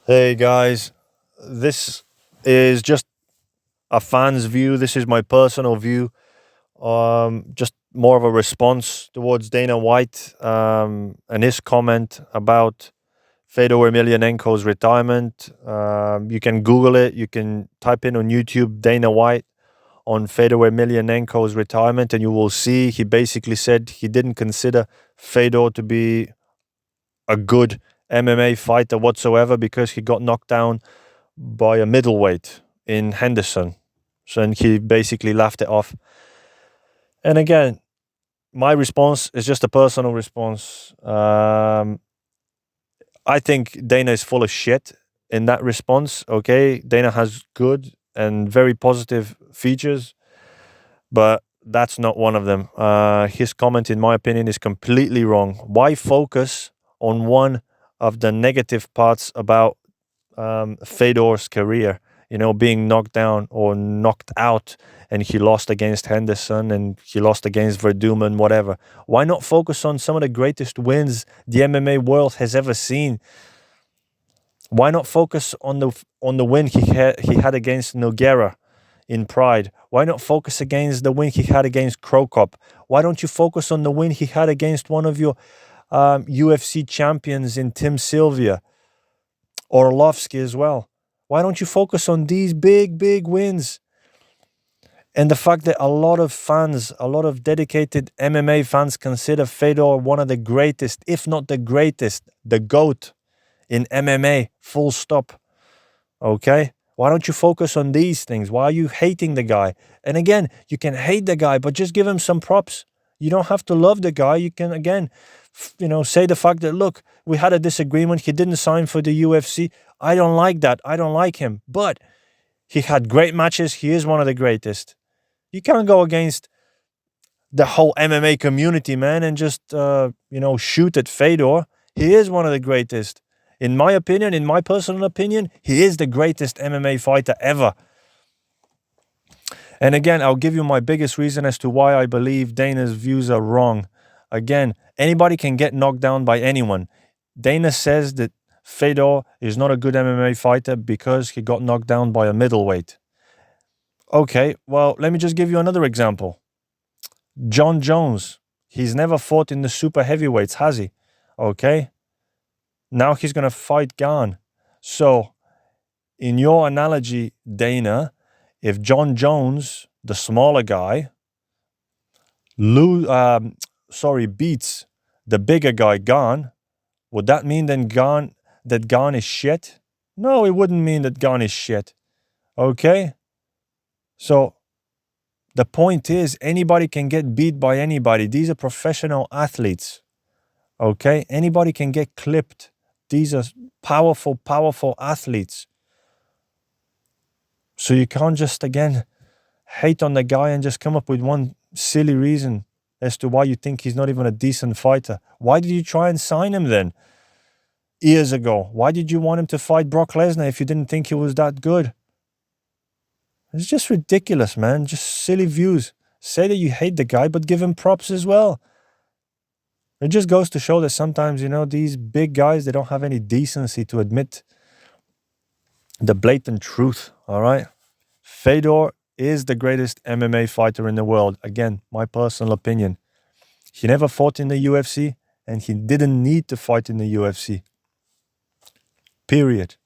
Hey guys, this is just a fan's view. This is my personal view. Just more of a response towards Dana White and his comment about Fedor Emelianenko's retirement. You can Google it. You can type in on YouTube Dana White on Fedor Emelianenko's retirement, and you will see he basically said he didn't consider Fedor to be a good MMA fighter whatsoever because he got knocked down by a middleweight in Henderson. So and he basically laughed it off. And again, my response is just a personal response. I think Dana is full of shit in that response. Okay, Dana has good and very positive features, but that's not one of them. His comment, in my opinion, is completely wrong. Why focus on one of the negative parts about Fedor's career, being knocked down or knocked out, and he lost against Henderson and he lost against Verdum and whatever? Why not focus on some of the greatest wins the MMA world has ever seen? Why not focus on the win he had against Nogueira in Pride? Why not focus against the win he had against Krokop? Why don't you focus on the win he had against one of your UFC champions in Tim Sylvia? Orlovsky as well. Why don't you focus on these big wins? And the fact that a lot of fans, a lot of dedicated MMA fans consider Fedor one of the greatest, if not the greatest, the GOAT in MMA, full stop. Okay? Why don't you focus on these things? Why are you hating the guy? And again, you can hate the guy, but just give him some props. You don't have to love the guy. You can, again, say the fact that, look, we had a disagreement. He didn't sign for the UFC. I don't like that. I don't like him. But he had great matches. He is one of the greatest. You can't go against the whole MMA community, man, and just, shoot at Fedor. He is one of the greatest. In my opinion, in my personal opinion, he is the greatest MMA fighter ever. And again, I'll give you my biggest reason as to why I believe Dana's views are wrong. Again, anybody can get knocked down by anyone. Dana says that Fedor is not a good MMA fighter because he got knocked down by a middleweight. Okay, well, let me just give you another example. John Jones, he's never fought in the super heavyweights, has he? Okay, now he's going to fight Gane. So, in your analogy, Dana, if John Jones, the smaller guy, beats the bigger guy, Gane, would that mean then that Gane is shit? No, it wouldn't mean that Gane is shit. Okay? So, the point is, anybody can get beat by anybody. These are professional athletes. Okay? Anybody can get clipped. These are powerful athletes. So you can't just, again, hate on the guy and just come up with one silly reason as to why you think he's not even a decent fighter. Why did you try and sign him then years ago? Why did you want him to fight Brock Lesnar if you didn't think he was that good? It's just ridiculous, man. Just silly views. Say that you hate the guy, but give him props as well. It just goes to show that sometimes, these big guys, they don't have any decency to admit the blatant truth, all right? Fedor is the greatest MMA fighter in the world. Again, my personal opinion. He never fought in the UFC, and he didn't need to fight in the UFC. Period.